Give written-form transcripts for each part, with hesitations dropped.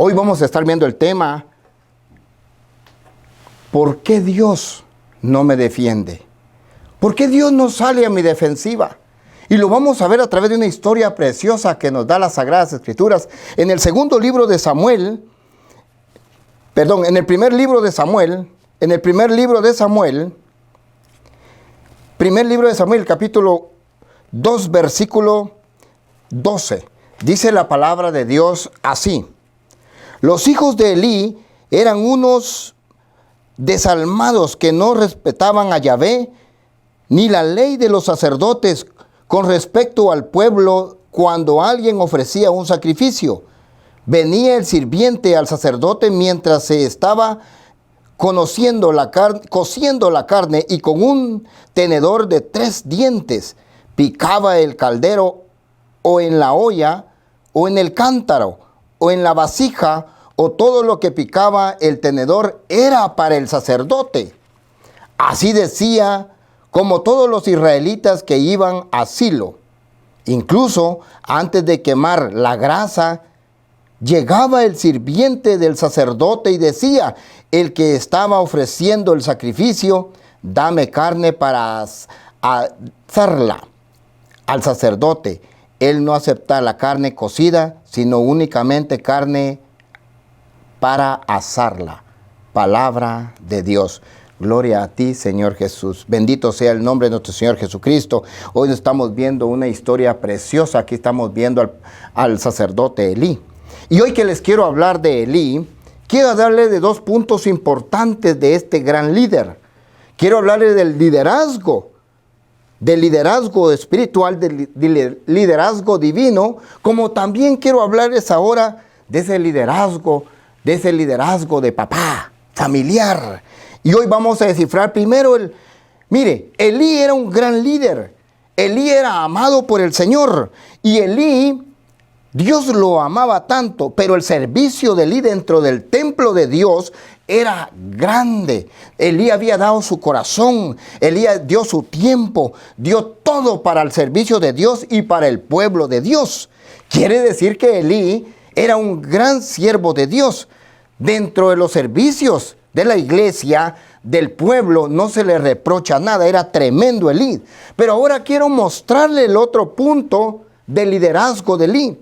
Hoy vamos a estar viendo el tema, ¿por qué Dios no me defiende? ¿Por qué Dios no sale a mi defensiva? Y lo vamos a ver a través de una historia preciosa que nos da las Sagradas Escrituras. En el segundo libro de Samuel, en el primer libro de Samuel, capítulo 2, versículo 12, dice la palabra de Dios así: los hijos de Elí eran unos desalmados que no respetaban a Yahvé ni la ley de los sacerdotes con respecto al pueblo. Cuando alguien ofrecía un sacrificio, venía el sirviente al sacerdote mientras se estaba cociendo la carne, y con un tenedor de 3 dientes picaba el caldero, o en la olla, o en el cántaro, o en la vasija, o todo lo que picaba el tenedor era para el sacerdote. Así decía, como todos los israelitas que iban a Silo. Incluso antes de quemar la grasa, llegaba el sirviente del sacerdote y decía: el que estaba ofreciendo el sacrificio, dame carne para asarla. Al sacerdote, él no acepta la carne cocida, sino únicamente carne para asarla. Palabra de Dios. Gloria a ti, Señor Jesús. Bendito sea el nombre de nuestro Señor Jesucristo. Hoy estamos viendo una historia preciosa. Aquí estamos viendo al sacerdote Elí. Y hoy que les quiero hablar de Elí, quiero hablarles de 2 puntos importantes de este gran líder. Quiero hablarles del liderazgo espiritual, del liderazgo divino, como también quiero hablarles ahora de ese liderazgo de papá, familiar. Y hoy vamos a descifrar primero mire, Elí era un gran líder. Elí era amado por el Señor. Y Elí, Dios lo amaba tanto, pero el servicio de Elí dentro del templo de Dios era grande. Elí había dado su corazón, Elí dio su tiempo, dio todo para el servicio de Dios y para el pueblo de Dios. Quiere decir que Elí era un gran siervo de Dios. Dentro de los servicios de la iglesia, del pueblo, no se le reprocha nada. Era tremendo Elí. Pero ahora quiero mostrarle el otro punto del liderazgo de Elí.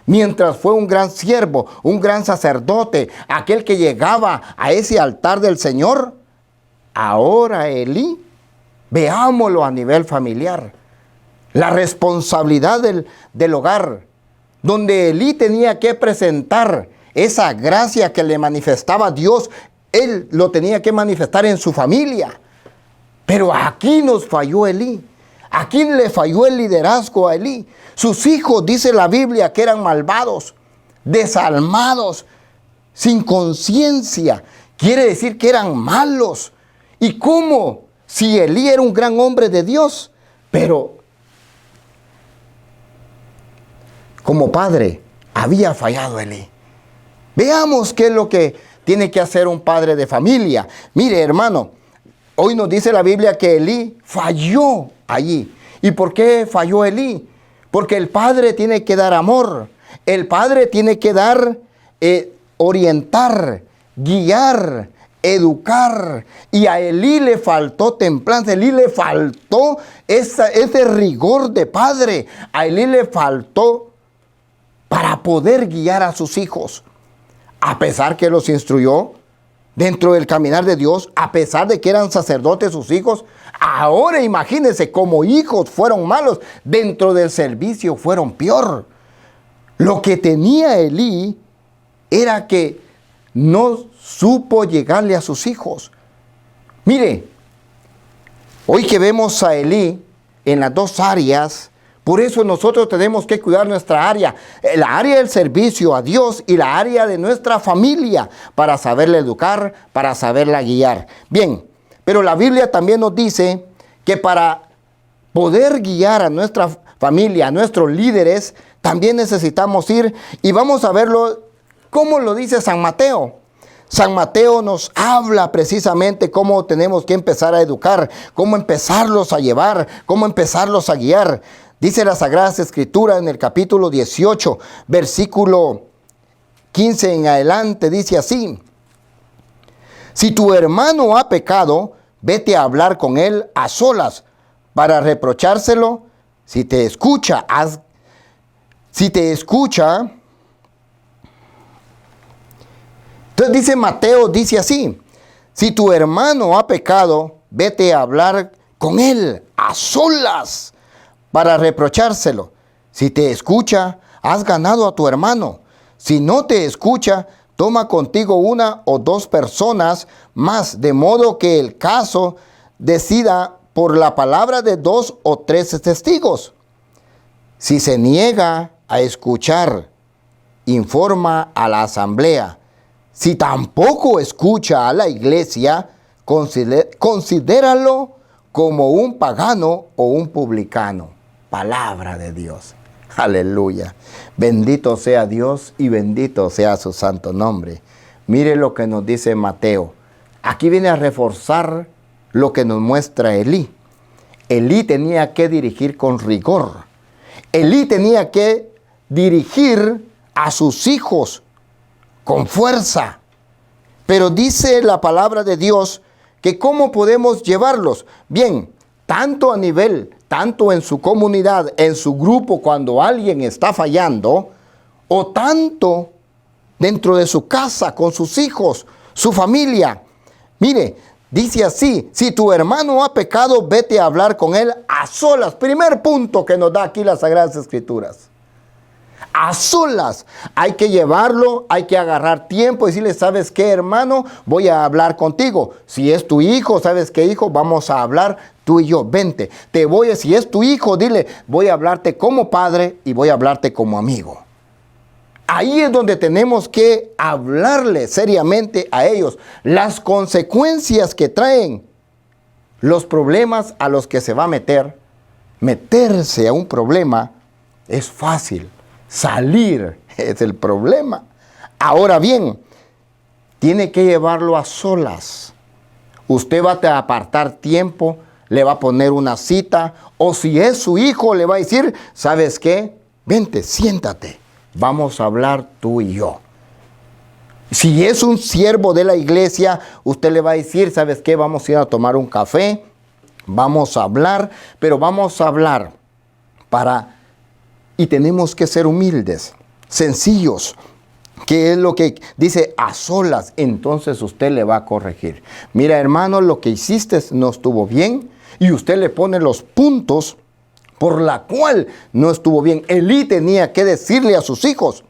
Mientras fue un gran siervo, un gran sacerdote, aquel que llegaba a ese altar del Señor, ahora Elí, veámoslo a nivel familiar. La responsabilidad del hogar, donde Elí tenía que presentar esa gracia que le manifestaba Dios, él lo tenía que manifestar en su familia. Pero aquí nos falló Elí. Aquí le falló el liderazgo a Elí. Sus hijos, dice la Biblia, que eran malvados, desalmados, sin conciencia. Quiere decir que eran malos. ¿Y cómo? Si Elí era un gran hombre de Dios, pero como padre había fallado Elí. Veamos qué es lo que tiene que hacer un padre de familia. Mire, hermano, hoy nos dice la Biblia que Elí falló allí. ¿Y por qué falló Elí? Porque el padre tiene que dar amor. El padre tiene que dar, orientar, guiar, educar. Y a Elí le faltó templanza. A Elí le faltó ese rigor de padre. A Elí le faltó para poder guiar a sus hijos. A pesar que los instruyó dentro del caminar de Dios, a pesar de que eran sacerdotes sus hijos, ahora imagínense, como hijos fueron malos, dentro del servicio fueron peor. Lo que tenía Elí era que no supo llegarle a sus hijos. Mire, hoy que vemos a Elí en las 2 áreas, por eso nosotros tenemos que cuidar nuestra área, la área del servicio a Dios y la área de nuestra familia, para saberla educar, para saberla guiar. Bien, pero la Biblia también nos dice que para poder guiar a nuestra familia, a nuestros líderes, también necesitamos ir, y vamos a verlo, cómo lo dice San Mateo. San Mateo nos habla precisamente cómo tenemos que empezar a educar, cómo empezarlos a llevar, cómo empezarlos a guiar. Dice las Sagradas Escrituras en el capítulo 18, versículo 15 en adelante dice así: si tu hermano ha pecado, vete a hablar con él a solas para reprochárselo. Si te escucha, entonces dice Mateo, dice así: si tu hermano ha pecado, vete a hablar con él a solas para reprochárselo. Si te escucha, has ganado a tu hermano. Si no te escucha, toma contigo una o dos personas más, de modo que el caso decida por la palabra de 2 o 3 testigos. Si se niega a escuchar, informa a la asamblea. Si tampoco escucha a la iglesia, considéralo como un pagano o un publicano. Palabra de Dios. Aleluya. Bendito sea Dios y bendito sea su santo nombre. Mire lo que nos dice Mateo. Aquí viene a reforzar lo que nos muestra Elí. Elí tenía que dirigir con rigor. Elí tenía que dirigir a sus hijos con fuerza. Pero dice la palabra de Dios que cómo podemos llevarlos. Bien, tanto en su comunidad, en su grupo, cuando alguien está fallando, o tanto dentro de su casa, con sus hijos, su familia. Mire, dice así: si tu hermano ha pecado, vete a hablar con él a solas. Primer punto que nos da aquí las Sagradas Escrituras. A solas. Hay que llevarlo, hay que agarrar tiempo y decirle: ¿sabes qué, hermano? Voy a hablar contigo. Si es tu hijo, ¿sabes qué, hijo? Vamos a hablar tú y yo. Vente. Si es tu hijo, dile: voy a hablarte como padre y voy a hablarte como amigo. Ahí es donde tenemos que hablarle seriamente a ellos. Las consecuencias que traen los problemas a los que se va a meterse a un problema es fácil. Salir es el problema. Ahora bien, tiene que llevarlo a solas. Usted va a apartar tiempo, le va a poner una cita, o si es su hijo, le va a decir: ¿sabes qué? Vente, siéntate, vamos a hablar tú y yo. Si es un siervo de la iglesia, usted le va a decir: ¿sabes qué? Vamos a ir a tomar un café, vamos a hablar, pero vamos a hablar y tenemos que ser humildes, sencillos, que es lo que dice: a solas. Entonces usted le va a corregir. Mira, hermano, lo que hiciste no estuvo bien, y usted le pone los puntos por la cual no estuvo bien. Elí tenía que decirle a sus hijos,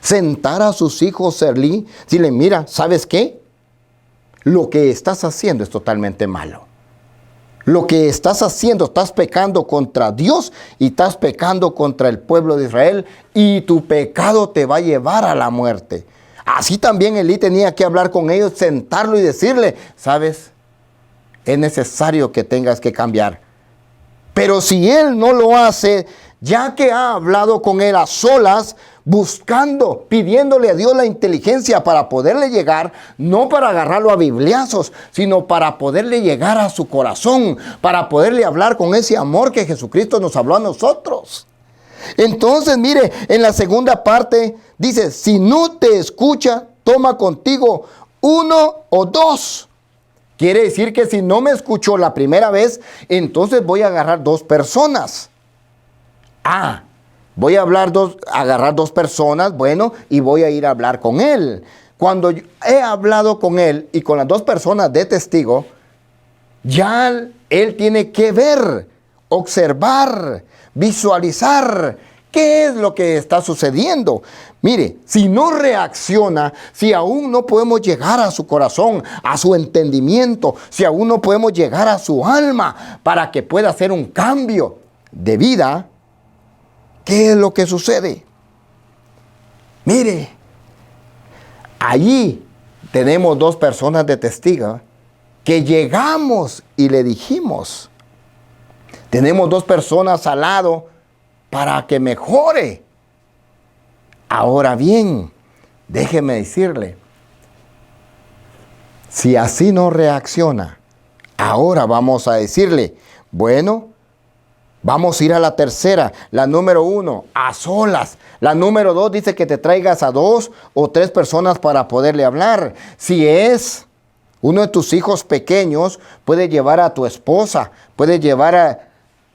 sentar a sus hijos, Elí, decirle: mira, ¿sabes qué? Lo que estás haciendo es totalmente malo. Lo que estás haciendo, estás pecando contra Dios y estás pecando contra el pueblo de Israel, y tu pecado te va a llevar a la muerte. Así también Elí tenía que hablar con ellos, sentarlo y decirle: ¿sabes? Es necesario que tengas que cambiar. Pero si él no lo hace, ya que ha hablado con él a solas, buscando, pidiéndole a Dios la inteligencia para poderle llegar, no para agarrarlo a bibliazos, sino para poderle llegar a su corazón, para poderle hablar con ese amor que Jesucristo nos habló a nosotros. Entonces, mire, en la segunda parte dice: si no te escucha, toma contigo 1 o 2. Quiere decir que si no me escuchó la primera vez, entonces voy a agarrar 2 personas. Voy a agarrar 2 personas, bueno, y voy a ir a hablar con él. Cuando he hablado con él y con las 2 personas de testigo, ya él tiene que ver, observar, visualizar qué es lo que está sucediendo. Mire, si no reacciona, si aún no podemos llegar a su corazón, a su entendimiento, si aún no podemos llegar a su alma para que pueda hacer un cambio de vida, ¿qué es lo que sucede? Mire, allí tenemos 2 personas de testigo que llegamos y le dijimos. Tenemos 2 personas al lado para que mejore. Ahora bien, déjeme decirle, si así no reacciona, ahora vamos a decirle: bueno, Vamos a ir a la tercera, la número 1, a solas. La número 2 dice que te traigas a 2 o 3 personas para poderle hablar. Si es uno de tus hijos pequeños, puedes llevar a tu esposa, puedes llevar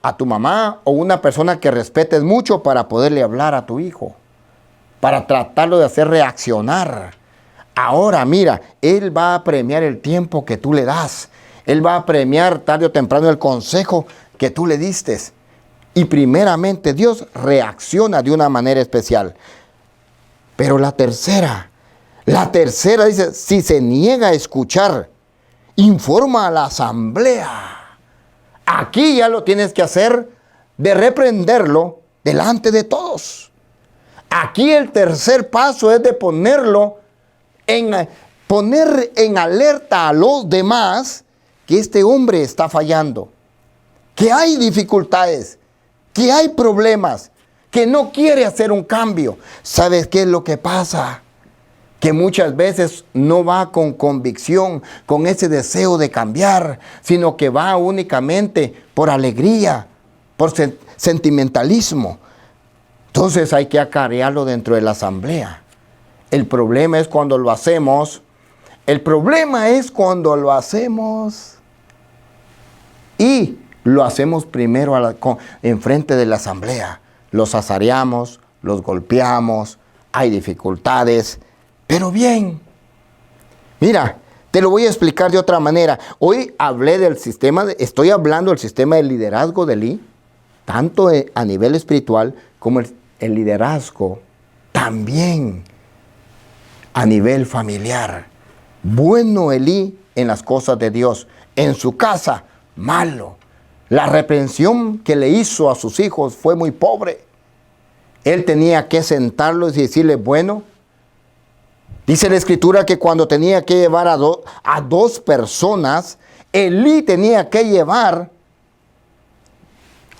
a tu mamá o una persona que respetes mucho para poderle hablar a tu hijo, para tratarlo de hacer reaccionar. Ahora mira, Él va a premiar el tiempo que tú le das. Él va a premiar tarde o temprano el consejo que tú le diste. Y primeramente Dios reacciona de una manera especial. Pero la tercera dice, si se niega a escuchar, informa a la asamblea. Aquí ya lo tienes que hacer de reprenderlo delante de todos. Aquí el tercer paso es de poner en alerta a los demás que este hombre está fallando, que hay dificultades, que hay problemas, que no quiere hacer un cambio. ¿Sabes qué es lo que pasa? Que muchas veces no va con convicción, con ese deseo de cambiar, sino que va únicamente por alegría, por sentimentalismo. Entonces hay que acarrearlo dentro de la asamblea. El problema es cuando lo hacemos. Y lo hacemos primero enfrente de la asamblea. Los azareamos, los golpeamos, hay dificultades. Pero bien, mira, te lo voy a explicar de otra manera. Hoy estoy hablando del sistema de liderazgo de Elí, tanto a nivel espiritual como el liderazgo también a nivel familiar. Bueno Elí en las cosas de Dios, en su casa, malo. La reprensión que le hizo a sus hijos fue muy pobre. Él tenía que sentarlos y decirles, bueno, dice la Escritura que cuando tenía que llevar a 2 personas, Elí tenía que llevar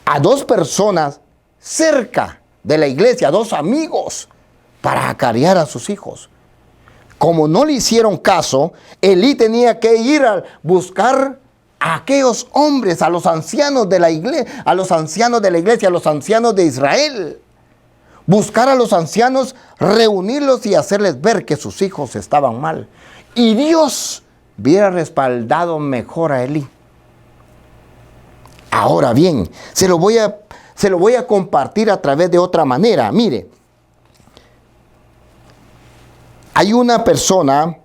a 2 personas cerca de la iglesia, 2 amigos, para acarrear a sus hijos. Como no le hicieron caso, Elí tenía que ir a buscar a aquellos hombres, a los ancianos de la iglesia, a los ancianos de Israel. Buscar a los ancianos, reunirlos y hacerles ver que sus hijos estaban mal. Y Dios hubiera respaldado mejor a Elí. Ahora bien, se lo voy a compartir a través de otra manera. Mire, hay una persona,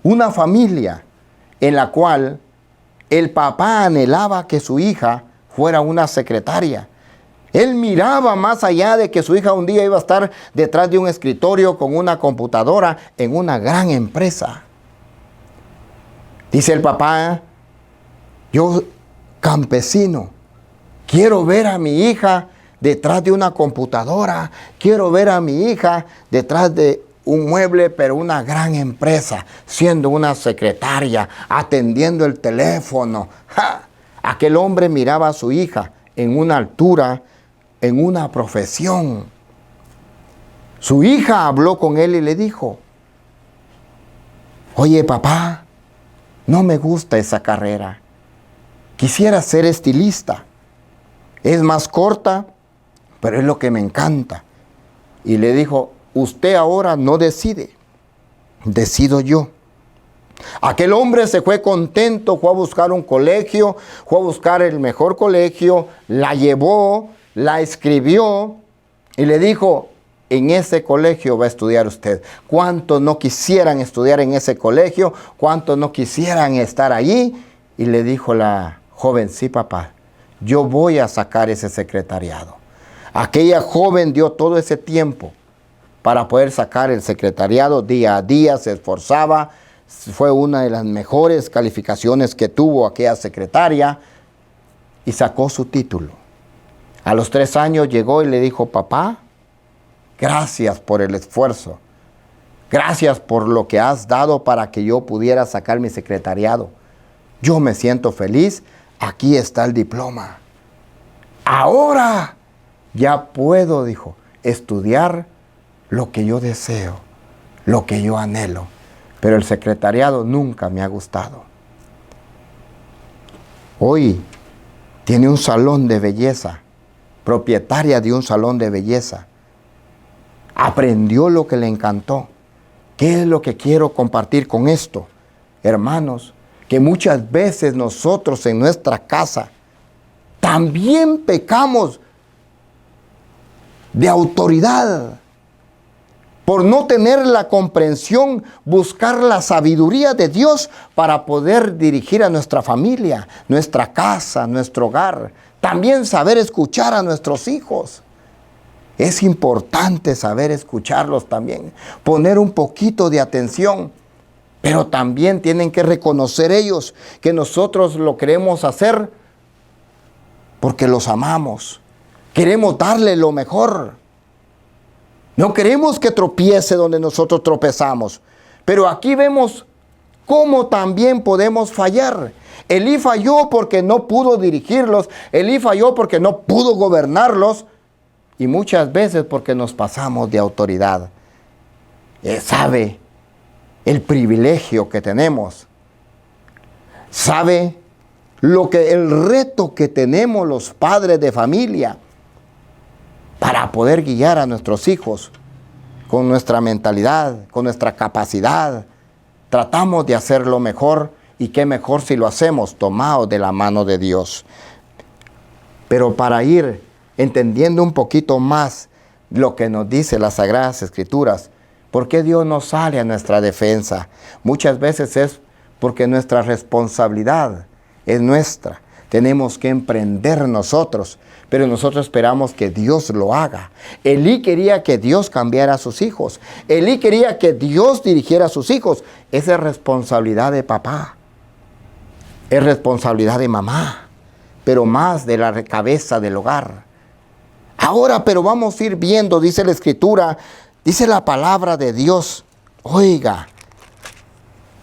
una familia en la cual el papá anhelaba que su hija fuera una secretaria. Él miraba más allá de que su hija un día iba a estar detrás de un escritorio con una computadora en una gran empresa. Dice el papá, yo, campesino, quiero ver a mi hija detrás de una computadora, quiero ver a mi hija detrás de un mueble, pero una gran empresa, siendo una secretaria, atendiendo el teléfono. ¡Ja! Aquel hombre miraba a su hija en una altura, en una profesión. Su hija habló con él y le dijo, oye papá, no me gusta esa carrera, quisiera ser estilista, es más corta, pero es lo que me encanta. Y le dijo, usted ahora no decide, decido yo. Aquel hombre se fue contento, fue a buscar un colegio, fue a buscar el mejor colegio, la llevó, la escribió y le dijo, en ese colegio va a estudiar usted. ¿Cuántos no quisieran estudiar en ese colegio? ¿Cuántos no quisieran estar allí? Y le dijo la joven, sí papá, yo voy a sacar ese secretariado. Aquella joven dio todo ese tiempo para poder sacar el secretariado, día a día se esforzaba. Fue una de las mejores calificaciones que tuvo aquella secretaria y sacó su título. A los 3 años llegó y le dijo, papá, gracias por el esfuerzo. Gracias por lo que has dado para que yo pudiera sacar mi secretariado. Yo me siento feliz. Aquí está el diploma. Ahora ya puedo, dijo, estudiar lo que yo deseo, lo que yo anhelo. Pero el secretariado nunca me ha gustado. Hoy tiene un salón de belleza, propietaria de un salón de belleza. Aprendió lo que le encantó. ¿Qué es lo que quiero compartir con esto? Hermanos, que muchas veces nosotros en nuestra casa también pecamos de autoridad por no tener la comprensión, buscar la sabiduría de Dios para poder dirigir a nuestra familia, nuestra casa, nuestro hogar. También saber escuchar a nuestros hijos. Es importante saber escucharlos también, poner un poquito de atención, pero también tienen que reconocer ellos que nosotros lo queremos hacer porque los amamos. Queremos darle lo mejor. No queremos que tropiece donde nosotros tropezamos. Pero aquí vemos cómo también podemos fallar. Elí falló porque no pudo dirigirlos. Elí falló porque no pudo gobernarlos. Y muchas veces porque nos pasamos de autoridad. Sabe el privilegio que tenemos. Sabe el reto que tenemos los padres de familia para poder guiar a nuestros hijos con nuestra mentalidad, con nuestra capacidad. Tratamos de hacerlo mejor, y qué mejor si lo hacemos tomados de la mano de Dios. Pero para ir entendiendo un poquito más lo que nos dice las Sagradas Escrituras, ¿por qué Dios no sale a nuestra defensa? Muchas veces es porque nuestra responsabilidad es nuestra. Tenemos que emprender nosotros, pero nosotros esperamos que Dios lo haga. Elí quería que Dios cambiara a sus hijos. Elí quería que Dios dirigiera a sus hijos. Esa es responsabilidad de papá. Es responsabilidad de mamá, pero más de la cabeza del hogar. Ahora, pero vamos a ir viendo, dice la Escritura, dice la palabra de Dios. Oiga,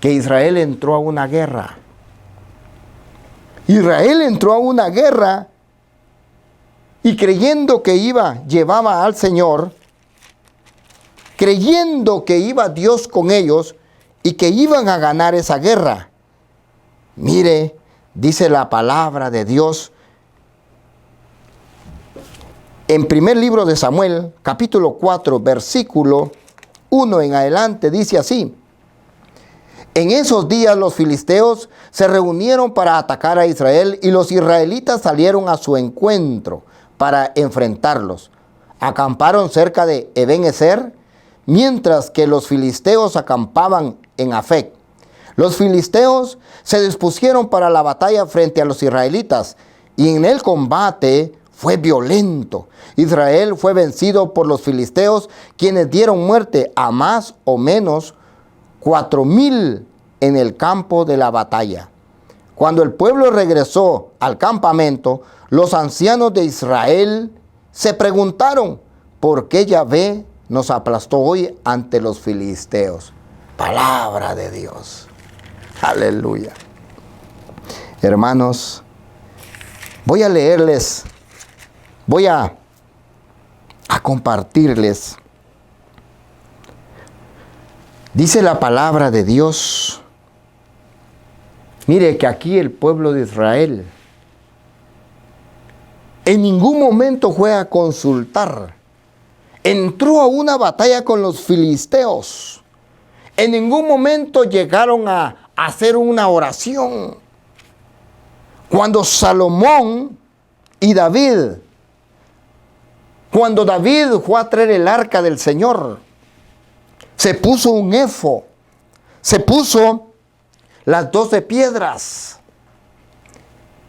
que Israel entró a una guerra. Israel entró a una guerra y creyendo que llevaba al Señor, creyendo que iba Dios con ellos y que iban a ganar esa guerra. Mire, dice la palabra de Dios en primer libro de Samuel, capítulo 4, versículo 1 en adelante, dice así: en esos días los filisteos se reunieron para atacar a Israel y los israelitas salieron a su encuentro para enfrentarlos. Acamparon cerca de Eben-ezer, mientras que los filisteos acampaban en Afec. Los filisteos se dispusieron para la batalla frente a los israelitas y en el combate fue violento. Israel fue vencido por los filisteos, quienes dieron muerte a más o menos 4,000 en el campo de la batalla. Cuando el pueblo regresó al campamento, los ancianos de Israel se preguntaron: ¿por qué Yahvé nos aplastó hoy ante los filisteos? Palabra de Dios. Aleluya. Hermanos, voy a leerles, voy a compartirles. Dice la palabra de Dios. Mire que aquí el pueblo de Israel en ningún momento fue a consultar. Entró a una batalla con los filisteos. En ningún momento llegaron a hacer una oración. Cuando Salomón y David, cuando David fue a traer el arca del Señor, se puso un efod, se puso las 12 piedras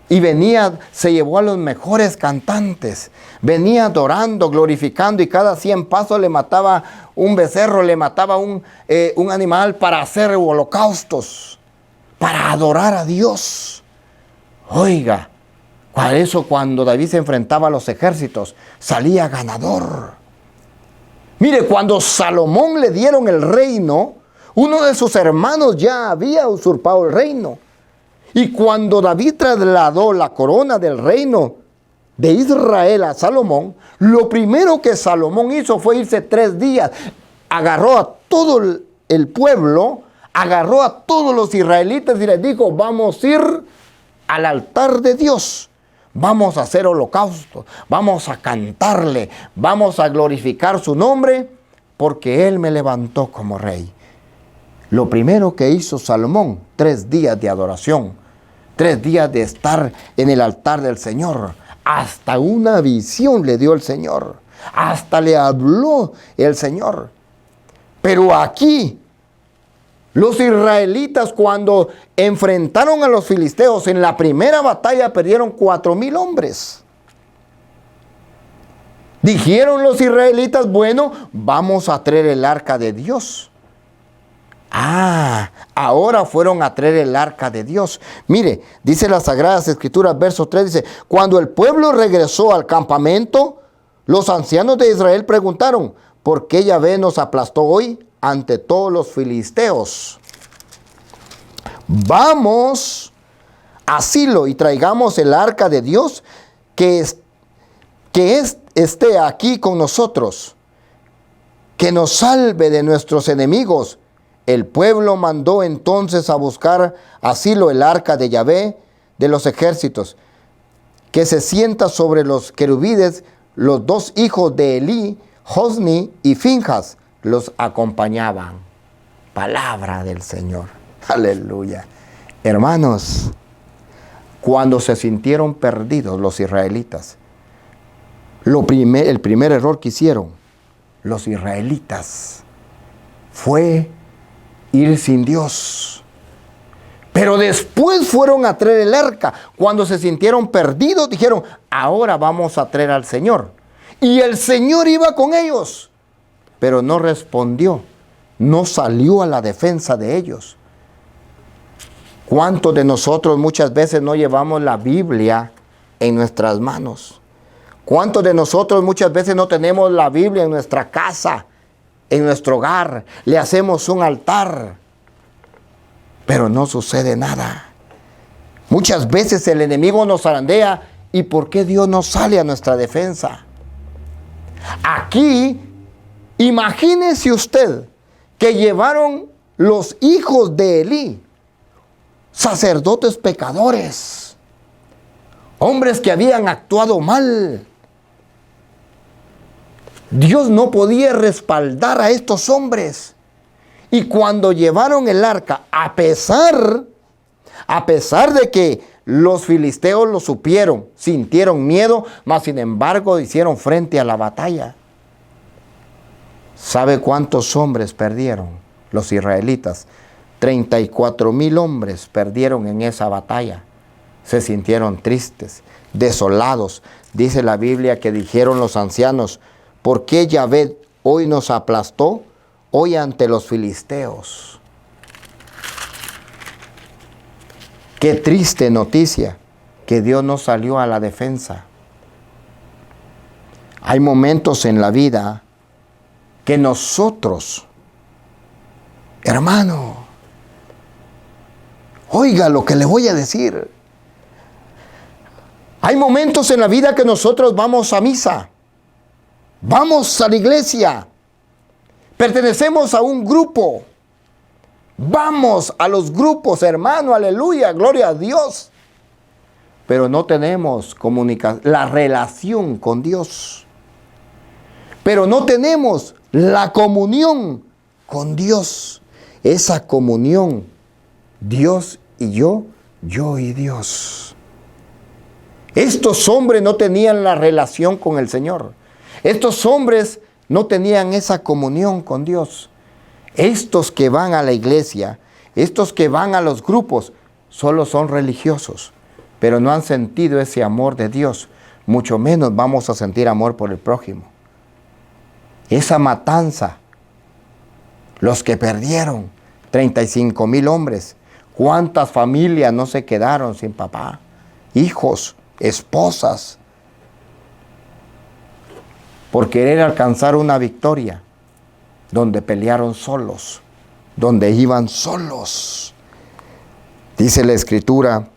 y venía, se llevó a los mejores cantantes, venía adorando, glorificando, y cada 100 pasos le mataba un becerro, le mataba un animal para hacer holocaustos, para adorar a Dios. Oiga, por eso cuando David se enfrentaba a los ejércitos, salía ganador. Mire, cuando Salomón le dieron el reino, uno de sus hermanos ya había usurpado el reino. Y cuando David trasladó la corona del reino de Israel a Salomón, lo primero que Salomón hizo fue irse 3 días. Agarró a todo el pueblo, agarró a todos los israelitas y les dijo: vamos a ir al altar de Dios. vamos a hacer holocausto, vamos a cantarle, vamos a glorificar su nombre, porque Él me levantó como rey. Lo primero que hizo Salomón, 3 días de adoración, 3 días de estar en el altar del Señor. Hasta una visión le dio el Señor, hasta le habló el Señor. Pero aquí, los israelitas, cuando enfrentaron a los filisteos en la primera batalla, perdieron 4,000 hombres. Dijeron los israelitas, bueno, vamos a traer el arca de Dios. Ahora fueron a traer el arca de Dios. Mire, dice las Sagradas Escrituras, verso 3, dice, cuando el pueblo regresó al campamento, los ancianos de Israel preguntaron, ¿por qué Yahvé nos aplastó hoy ante todos los filisteos? Vamos a Silo y traigamos el arca de Dios que esté aquí con nosotros, que nos salve de nuestros enemigos. El pueblo mandó entonces a buscar a Silo el arca de Yahvé de los ejércitos, que se sienta sobre los querubines. Los 2 hijos de Elí, Hosni y Finjas, los acompañaban. Palabra del Señor. Aleluya. Hermanos, cuando se sintieron perdidos los israelitas, el primer error que hicieron los israelitas fue ir sin Dios. Pero después fueron a traer el arca. Cuando se sintieron perdidos, dijeron, ahora vamos a traer al Señor. Y el Señor iba con ellos, pero no respondió, no salió a la defensa de ellos. ¿Cuántos de nosotros muchas veces no llevamos la Biblia en nuestras manos? ¿Cuántos de nosotros muchas veces no tenemos la Biblia en nuestra casa, en nuestro hogar? Le hacemos un altar, pero no sucede nada. Muchas veces el enemigo nos zarandea. ¿Y por qué Dios no sale a nuestra defensa? Aquí, imagínese usted que llevaron los hijos de Elí, sacerdotes pecadores, hombres que habían actuado mal. Dios no podía respaldar a estos hombres. Y cuando llevaron el arca, a pesar de que los filisteos lo supieron, sintieron miedo, mas sin embargo hicieron frente a la batalla. ¿Sabe cuántos hombres perdieron los israelitas? 34,000 hombres perdieron en esa batalla. Se sintieron tristes, desolados. Dice la Biblia que dijeron los ancianos, ¿por qué Yahvé hoy nos aplastó? Hoy ante los filisteos. Qué triste noticia que Dios no salió a la defensa. Hay momentos en la vida que nosotros, hermano, oiga lo que le voy a decir. Hay momentos en la vida que nosotros vamos a misa, vamos a la iglesia, pertenecemos a un grupo. Vamos a los grupos, hermano, aleluya, gloria a Dios. Pero no tenemos la relación con Dios. Pero no tenemos la comunión con Dios. Esa comunión, Dios y yo y Dios. Estos hombres no tenían la relación con el Señor. Estos hombres no tenían esa comunión con Dios. Estos que van a la iglesia, estos que van a los grupos, solo son religiosos, pero no han sentido ese amor de Dios. Mucho menos vamos a sentir amor por el prójimo. Esa matanza, los que perdieron, 35,000 hombres. ¿Cuántas familias no se quedaron sin papá? Hijos, esposas, por querer alcanzar una victoria, donde pelearon solos, donde iban solos. Dice la Escritura,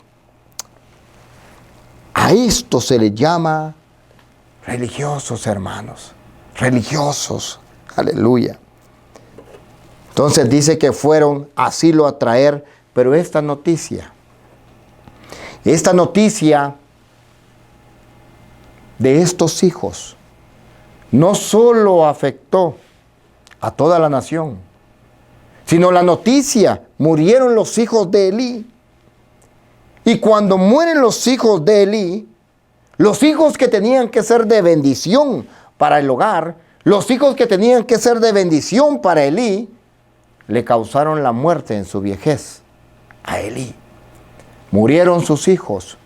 a esto se le llama religiosos, hermanos, religiosos, aleluya. Entonces dice que fueron a Silo a traer, pero esta noticia de estos hijos no solo afectó a toda la nación, sino la noticia: murieron los hijos de Elí. Y cuando mueren los hijos de Elí, los hijos que tenían que ser de bendición para el hogar, los hijos que tenían que ser de bendición para Elí, le causaron la muerte en su viejez a Elí. Murieron sus hijos,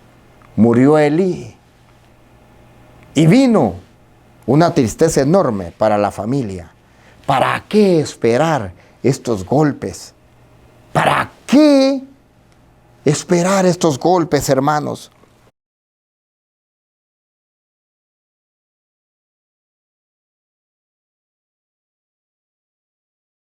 murió Elí. Y vino una tristeza enorme para la familia. ¿Para qué esperar estos golpes? ¿Para qué esperar estos golpes, hermanos?